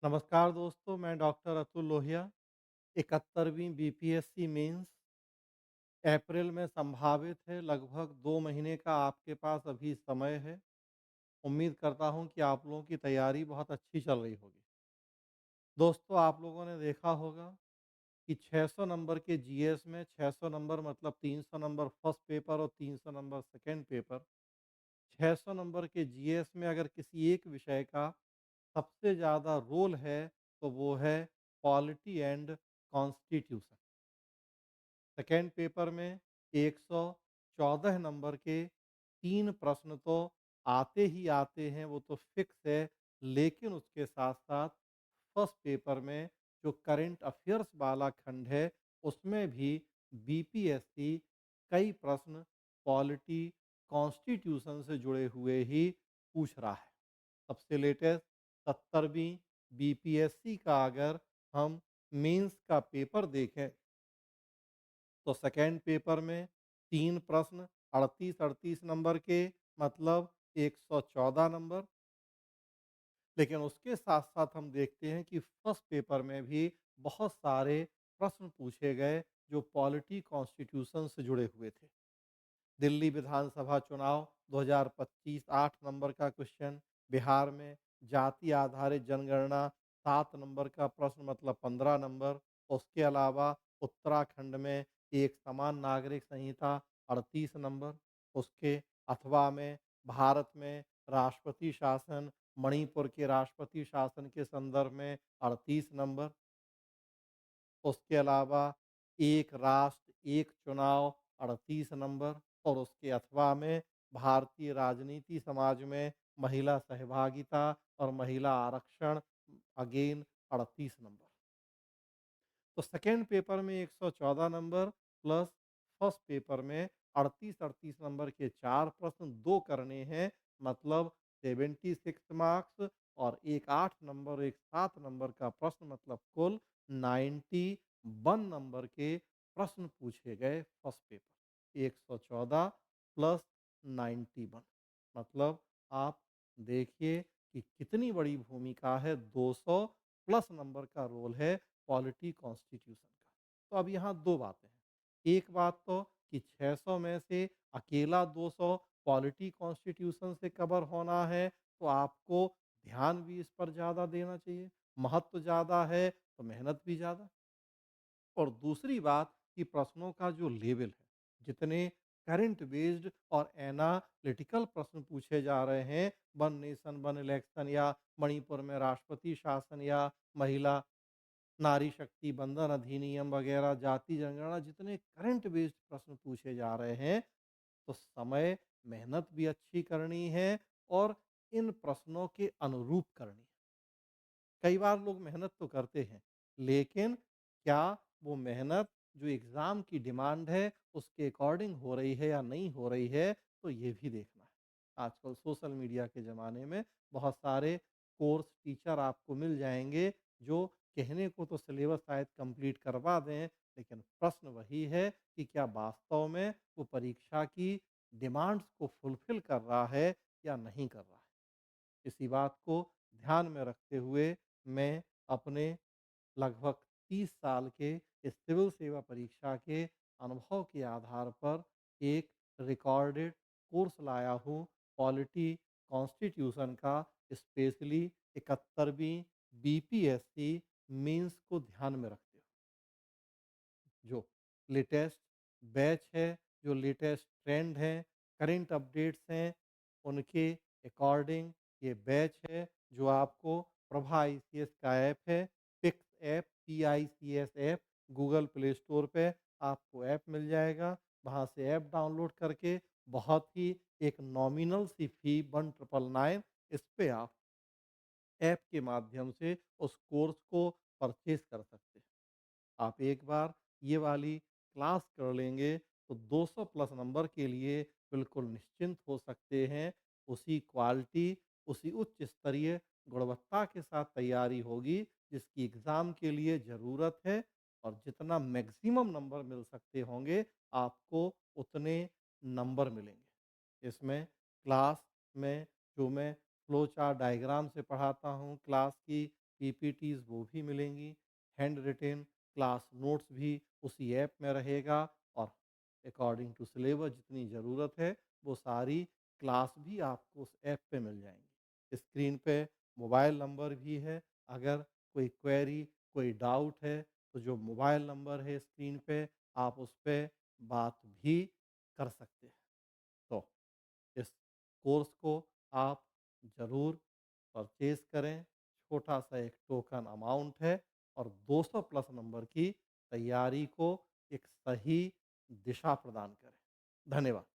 नमस्कार दोस्तों, मैं डॉक्टर अतुल लोहिया। 71वीं बीपीएससी मेंस अप्रैल में संभावित है। लगभग 2 महीने का आपके पास अभी समय है। उम्मीद करता हूं कि आप लोगों की तैयारी बहुत अच्छी चल रही होगी। दोस्तों, आप लोगों ने देखा होगा कि 600 नंबर के जीएस में 600 नंबर मतलब 300 नंबर फर्स्ट पेपर और 300 नंबर सेकंड पेपर। 600 नंबर के जीएस में अगर किसी एक विषय का सबसे ज़्यादा रोल है, तो वो है polity and constitution. Second paper में 114 नंबर के 3 प्रश्न तो आते ही आते हैं, वो तो फिक्स है। लेकिन उसके साथ-साथ फर्स्ट पेपर में जो करंट अफेयर्स वाला खंड है, उसमें भी बीपीएससी कई प्रश्न पॉलिटी, कॉन्स्टिट्यूशन से जुड़े हुए ही पूछ रहा है। सबसे लेटेस्ट 70वीं बीपीएससी का अगर हम मेंस का पेपर देखें, तो सेकेंड पेपर में 3 प्रश्न 38-38 नंबर के मतलब 114 नंबर। लेकिन उसके साथ-साथ हम देखते हैं कि फर्स्ट पेपर में भी बहुत सारे प्रश्न पूछे गए जो पॉलिटी कॉन्स्टिट्यूशन से जुड़े हुए थे। दिल्ली विधानसभा चुनाव 2025 8 नंबर का क्वेश्चन, बिहार में जाति आधारित जनगणना 7 नंबर का प्रश्न मतलब 15 नंबर। उसके अलावा उत्तराखंड में एक समान नागरिक संहिता 38 नंबर। उसके अथवा में भारत में राष्ट्रपति शासन, मणिपुर के राष्ट्रपति शासन के संदर्भ में 38 नंबर। उसके अलावा एक राष्ट्र, एक चुनाव 38 नंबर और उसके अथवा में भारतीय राजनीति समाज में महिला सहभागिता और महिला आरक्षण अगेन 38 नंबर। तो सेकेंड पेपर में 114 नंबर प्लस फर्स्ट पेपर में 38-38 नंबर के 4 प्रश्न 2 करने हैं मतलब 76 मार्क्स और एक 8 नंबर एक 7 नंबर का प्रश्न मतलब कुल 91 नंबर के प्रश्न पूछे गए फर्स्ट पेपर। 114 प्लस 91 मतलब आप देखिए कि कितनी बड़ी भूमिका है। 200 प्लस नंबर का रोल है पॉलिटी कॉन्स्टिट्यूशन का। तो अब यहाँ 2 बातें हैं। एक बात तो कि 600 में से अकेला 200 पॉलिटी कॉन्स्टिट्यूशन से कवर होना है, तो आपको ध्यान भी इस पर ज़्यादा देना चाहिए। महत्व ज़्यादा है, तो मेहनत भी ज़्यादा। और दूसरी बात कि प्रश्नों का जो लेवल है, जितने करंट बेस्ड और एनालिटिकल प्रश्न पूछे जा रहे हैं, वन नेशन वन इलेक्शन या मणिपुर में राष्ट्रपति शासन या महिला नारी शक्ति बंधन अधिनियम वगैरह, जाति जनगणना, जितने करंट बेस्ड प्रश्न पूछे जा रहे हैं, तो समय, मेहनत भी अच्छी करनी है और इन प्रश्नों के अनुरूप करनी है। कई बार लोग मेहनत तो करते हैं, लेकिन क्या वो मेहनत जो एग्ज़ाम की डिमांड है, उसके अकॉर्डिंग हो रही है या नहीं हो रही है, तो ये भी देखना है। आजकल सोशल मीडिया के ज़माने में बहुत सारे कोर्स टीचर आपको मिल जाएँगे, जो कहने को तो सिलेबस शायद कंप्लीट करवा दें, लेकिन प्रश्न वही है कि क्या वास्तव में वो परीक्षा की डिमांड्स को फुलफ़िल कर रहा है या नहीं कर रहा है। इसी बात को ध्यान में रखते हुए मैं अपने लगभग 30 साल के इस सिविल सेवा परीक्षा के अनुभव के आधार पर एक रिकॉर्डेड कोर्स लाया हूँ पॉलिटी कॉन्स्टिट्यूशन का, स्पेशली 71वीं बीपीएससी मेंस को ध्यान में रखते हुए। जो लेटेस्ट बैच है, जो लेटेस्ट ट्रेंड है, करंट अपडेट्स हैं, उनके अकॉर्डिंग ये बैच है जो आपको प्रभा आईसीएस का ऐप है, pics app, PICS app, Google Play Store पे आपको ऐप मिल जाएगा। वहाँ से ऐप डाउनलोड करके बहुत ही एक नॉमिनल सी फ़ी 1999 इस पे आप ऐप के माध्यम से उस कोर्स को परचेज़ कर सकते हैं। आप एक बार ये वाली क्लास कर लेंगे तो 200 प्लस नंबर के लिए बिल्कुल निश्चिंत हो सकते हैं। उसी क्वालिटी, उसी उच्च स्तरीय गुणवत्ता के साथ तैयारी होगी जिसकी एग्ज़ाम के लिए ज़रूरत है और जितना मैक्सिमम नंबर मिल सकते होंगे, आपको उतने नंबर मिलेंगे। इसमें क्लास में जो मैं फ्लो चार्ट डायग्राम से पढ़ाता हूँ, क्लास की पीपीटीज़ वो भी मिलेंगी, हैंड रिटेन क्लास नोट्स भी उसी ऐप में रहेगा और अकॉर्डिंग टू सिलेबस जितनी ज़रूरत है, वो सारी क्लास भी आपको उस ऐप पे मिल जाएँगी। स्क्रीन पे मोबाइल नंबर भी है, अगर कोई क्वेरी, कोई डाउट है, तो जो मोबाइल नंबर है स्क्रीन पे, आप उस पे बात भी कर सकते हैं। तो इस कोर्स को आप ज़रूर परचेज़ करें। छोटा-सा एक टोकन अमाउंट है और 200 प्लस नंबर की तैयारी को एक सही दिशा प्रदान करें। धन्यवाद।